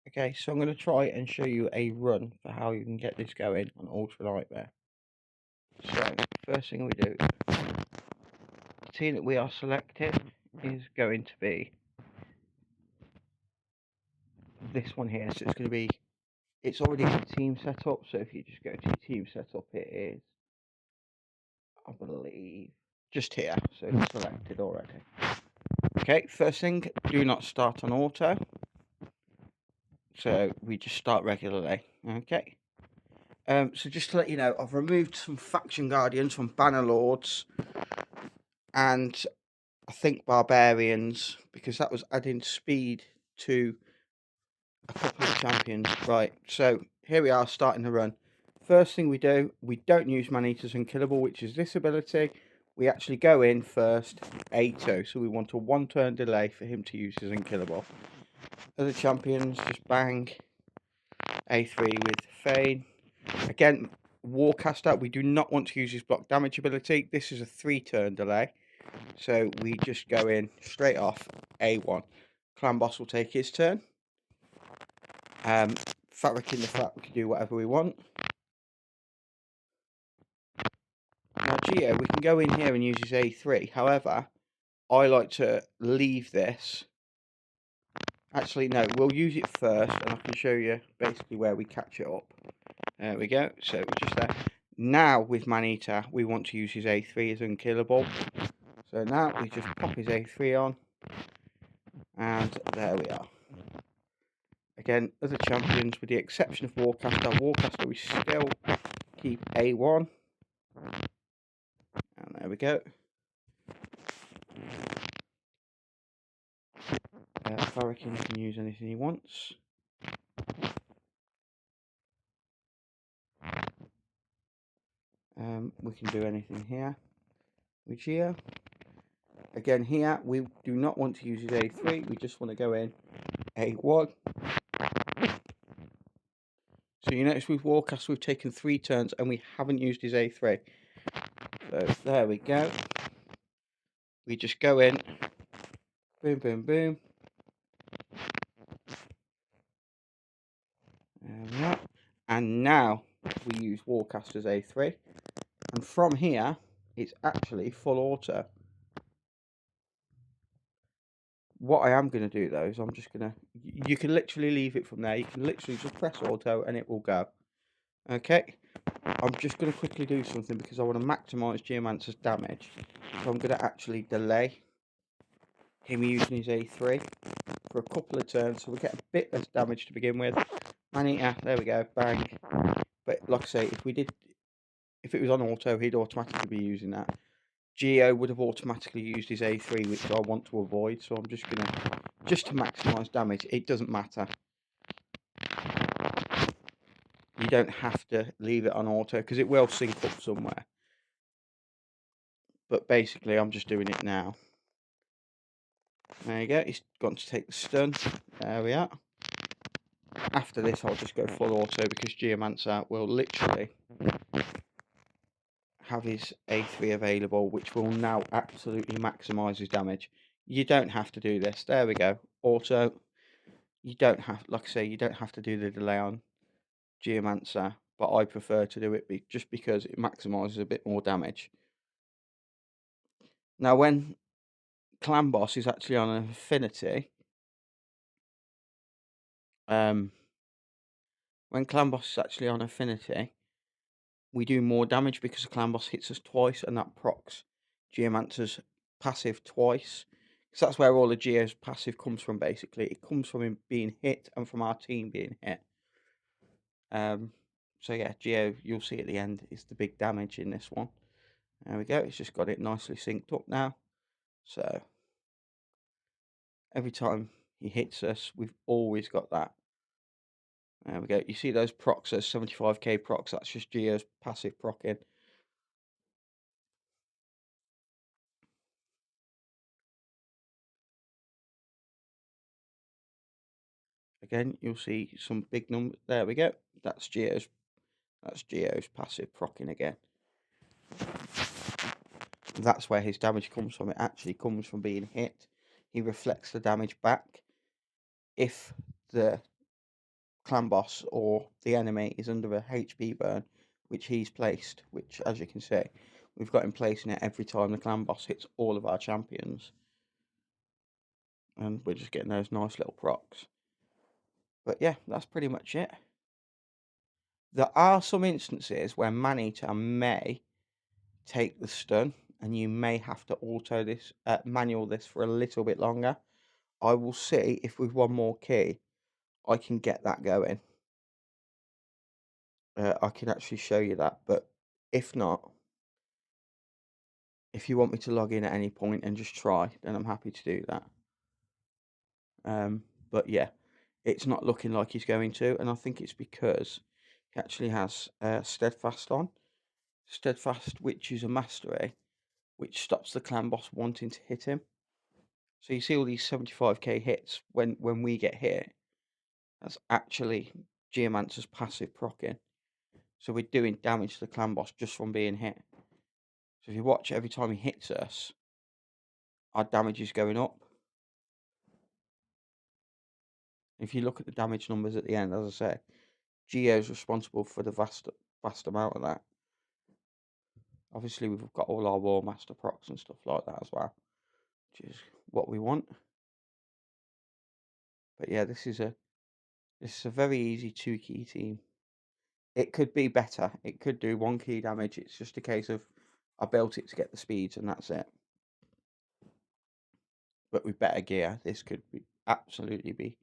Okay, so I'm going to try and show you a run for how you can get this going on Ultra Nightmare. So, first thing we do, the team that we are selecting is going to be this one here. So it's going to be, it's already a team setup. So if you just go to team setup, it is, I believe, just here. So it's selected already. Okay, first thing, do not start on auto. So we just start regularly. Okay. So just to let you know, I've removed some faction guardians from banner lords and I think barbarians because that was adding speed to a couple of champions. Right, so here we are starting the run. First thing we do, we don't use Maneater's Unkillable, which is this ability. We actually go in first A2, so we want a 1 turn delay for him to use his Unkillable. Other champions just bang A3 with Fane. Again, Warcaster, we do not want to use his block damage ability. This is a 3 turn delay. So we just go in straight off A1. Clan Boss will take his turn. Fabric in the flat, we can do whatever we want. Now Geo, we can go in here and use his A3. However, I like to leave this. Actually, no, we'll use it first and I can show you basically where we catch it up. There we go. So we're just there. Now with Maneater, we want to use his A3 as unkillable. So now we just pop his A3 on. And there we are. Again, other champions, with the exception of Warcaster, we still keep A1. And there we go. Farrakhan can use anything he wants. We can do anything here. With Geo. Again, here, we do not want to use his A3. We just want to go in A1. So you notice with Warcast we've taken 3 turns and we haven't used his A3. So there we go. We just go in. Boom, boom, boom. There we are. And now we use Warcaster's A3. And from here, it's actually full auto. What I am going to do though is I'm just going to, you can literally leave it from there. You can literally just press auto and it will go. Okay. I'm just going to quickly do something because I want to maximise Geomancer's damage. So I'm going to actually delay him using his A3 for a couple of turns so we get a bit less damage to begin with. Maneater, there we go, bang. But like I say, if it was on auto, he'd automatically be using that. Geo would have automatically used his A3, which I want to avoid, so I'm just to maximise damage, it doesn't matter. You don't have to leave it on auto, because it will sync up somewhere. But basically, I'm just doing it now. There you go, he's gone to take the stun. There we are. After this, I'll just go full auto, because Geomancer will literally have his A3 available, which will now absolutely maximise his damage. You don't have to do this. There we go. Auto. You don't have, like I say, you don't have to do the delay on Geomancer, but I prefer to do it just because it maximises a bit more damage. Now, when Clan Boss is actually on an affinity, we do more damage because the Clan Boss hits us twice, and that procs Geomancer's passive twice. Because that's where all the Geo's passive comes from, basically. It comes from him being hit and from our team being hit. So yeah, Geo, you'll see at the end, is the big damage in this one. There we go, it's just got it nicely synced up now. So, every time he hits us, we've always got that. There we go, you see those procs, those 75k procs, that's just Geo's passive procking. Again, you'll see some big numbers. There we go. That's Geo's passive procking again. That's where his damage comes from. It actually comes from being hit. He reflects the damage back. If the clan boss or the enemy is under a HP burn, which he's placed, which, as you can see, we've got him placing it every time the clan boss hits all of our champions. And we're just getting those nice little procs. But yeah, that's pretty much it. There are some instances where Maneater may take the stun, and you may have to manual this for a little bit longer. I will see if with one more key I can get that going. I can actually show you that, but if not, if you want me to log in at any point and just try, then I'm happy to do that. But yeah, it's not looking like he's going to, and I think it's because he actually has Steadfast on. Steadfast, which is a mastery, which stops the clan boss wanting to hit him. So you see all these 75k hits when we get hit. That's actually Geomancer's passive proccing. So we're doing damage to the clan boss just from being hit. So if you watch, every time he hits us, our damage is going up. If you look at the damage numbers at the end, as I say, Geo is responsible for the vast amount of that. Obviously, we've got all our Warmaster procs and stuff like that as well, which is what we want. But yeah, this is a very easy 2-key team. It could be better. It could do 1 key damage. It's just a case of I built it to get the speeds and that's it. But with better gear, this could absolutely be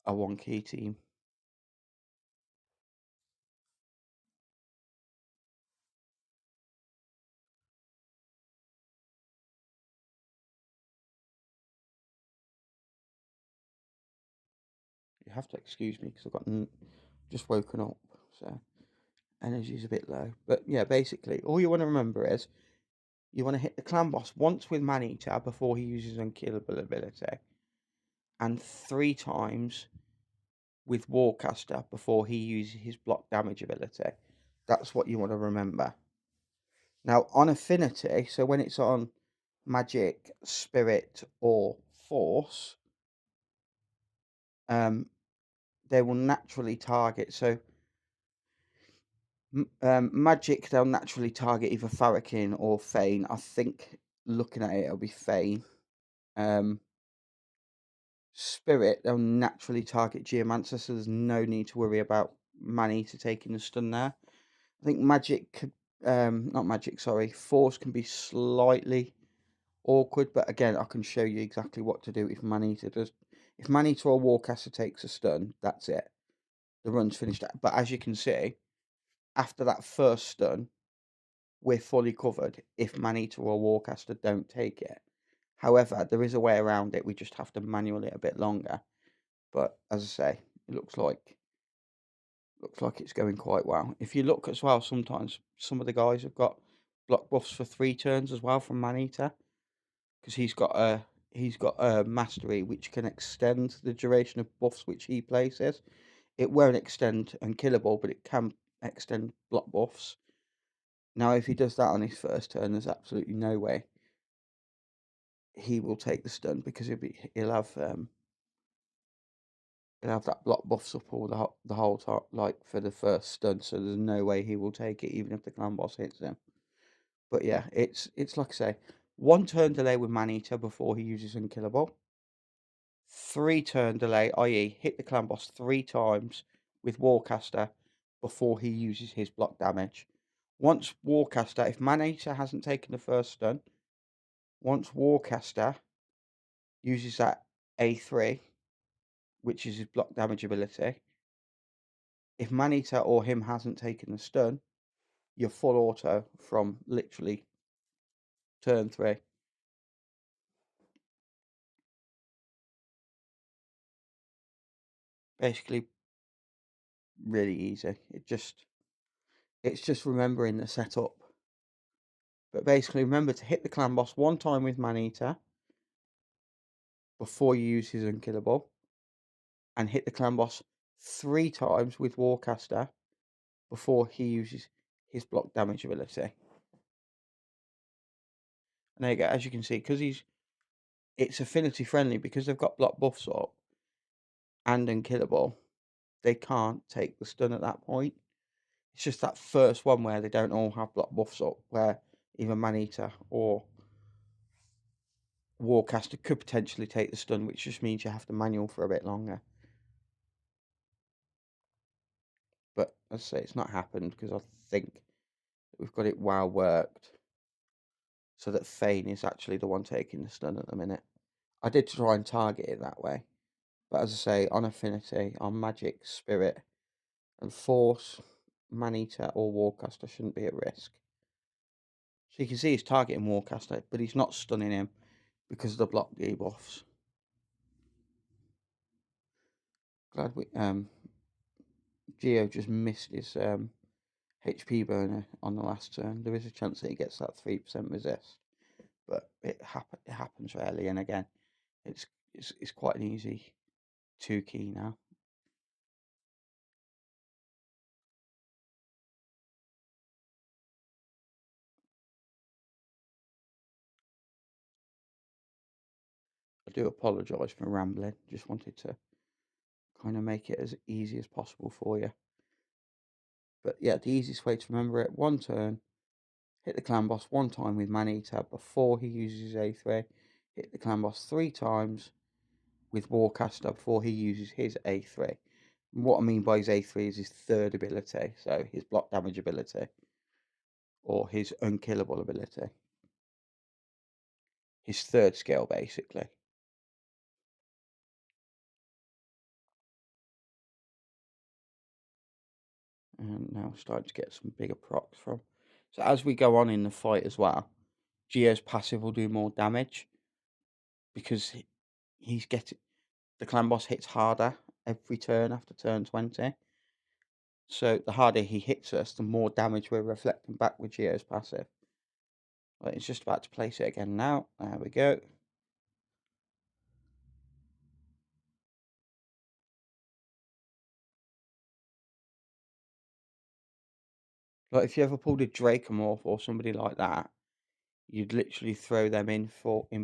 a 1-key team. You have to excuse me because I've got just woken up, so energy's a bit low. But yeah, basically, all you want to remember is you want to hit the clan boss once with Maneater before he uses unkillable ability, and 3 times with Warcaster before he uses his block damage ability. That's what you want to remember. Now, on affinity, so when it's on magic, spirit, or force, they will naturally target. So, magic, they'll naturally target either Farrakhan or Fane. I think looking at it, it'll be Fane. Spirit, they'll naturally target Geomancer, so there's no need to worry about Maneater taking the stun there. I think magic, not magic, sorry, force can be slightly awkward, but again, I can show you exactly what to do if Maneater does. If Maneater or Warcaster takes a stun, that's it. The run's finished. But as you can see, after that first stun, we're fully covered if Maneater or Warcaster don't take it. However, there is a way around it. We just have to manual it a bit longer. But as I say, it looks like it's going quite well. If you look as well, sometimes some of the guys have got block buffs for 3 turns as well from Maneater, because he's got a mastery which can extend the duration of buffs which he places. It won't extend unkillable, but it can extend block buffs. Now, if he does that on his first turn, there's absolutely no way he will take the stun, because he'll have that block buffs up all the whole time, like for the first stun. So there's no way he will take it, even if the clan boss hits him. But yeah, it's like I say, 1 turn delay with Maneater before he uses unkillable. 3 turn delay, i.e., hit the clan boss 3 times with Warcaster before he uses his block damage. Once Warcaster, if Maneater hasn't taken the first stun, once Warcaster uses that A3, which is his block damage ability, if Maneater or him hasn't taken the stun, you're full auto from literally turn 3. Basically, really easy. It's just remembering the setup. But basically, remember to hit the clan boss 1 time with Maneater before you use his unkillable, and hit the clan boss 3 times with Warcaster before he uses his block damage ability. And there you go. As you can see, because it's affinity friendly, because they've got block buffs up and unkillable, they can't take the stun at that point. It's just that first one where they don't all have block buffs up, where either Maneater or Warcaster could potentially take the stun, which just means you have to manual for a bit longer. But as I say, it's not happened because I think we've got it well worked so that Thane is actually the one taking the stun at the minute. I did try and target it that way, but as I say, on Affinity, on Magic, Spirit, and Force, Maneater or Warcaster shouldn't be at risk. So you can see he's targeting Warcaster, but he's not stunning him because of the block debuffs. Glad we Geo just missed his HP burner on the last turn. There is a chance that he gets that 3% resist, but it happens rarely. And again, it's quite an easy 2 key now. I do apologise for rambling. Just wanted to kind of make it as easy as possible for you. But yeah, the easiest way to remember it: 1 turn, hit the clan boss 1 time with Maneater before he uses his A3. Hit the clan boss 3 times with Warcaster before he uses his A3. And what I mean by his A3 is his third ability, so his block damage ability, or his unkillable ability. His third skill, basically. And now we're starting to get some bigger procs from. So as we go on in the fight as well, Geo's passive will do more damage because he's getting the clan boss hits harder every turn after turn 20. So the harder he hits us, the more damage we're reflecting back with Geo's passive. Well, it's just about to place it again now. There we go. Like if you ever pulled a Dracomorph or somebody like that, you'd literally throw them in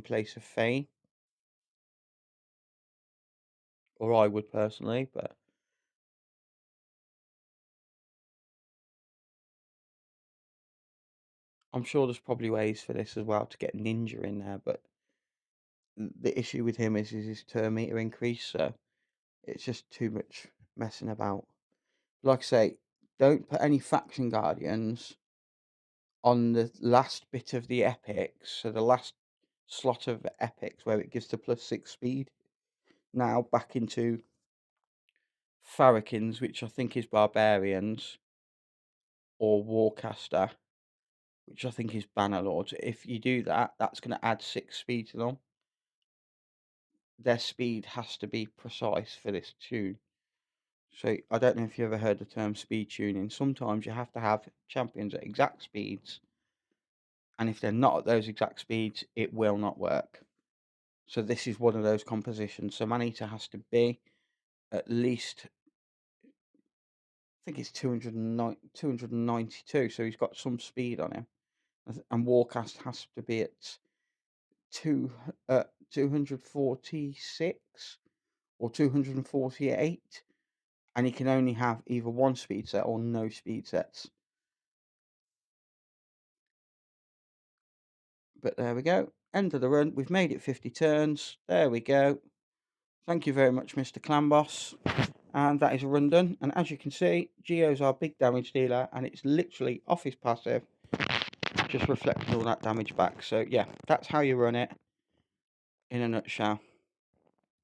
place of Thane. Or I would personally, but I'm sure there's probably ways for this as well to get Ninja in there, but the issue with him is his turn meter increase, so it's just too much messing about. Like I say, don't put any Faction Guardians on the last bit of the epics, so the last slot of epics where it gives the +6 speed. Now back into Farrakins, which I think is Barbarians, or Warcaster, which I think is Bannerlords. If you do that, that's going to add 6 speed to them. Their speed has to be precise for this tune. So I don't know if you ever heard the term speed tuning. Sometimes you have to have champions at exact speeds, and if they're not at those exact speeds, it will not work. So this is one of those compositions. So Maneater has to be at least, I think it's 292, so he's got some speed on him. And Warcast has to be at 246 or 248, and he can only have either one speed set or no speed sets. But there we go. End of the run. We've made it 50 turns. There we go. Thank you very much, Mr. Clan Boss. And that is a run done. And as you can see, Geo's our big damage dealer, and it's literally off his passive, just reflecting all that damage back. So yeah, that's how you run it in a nutshell.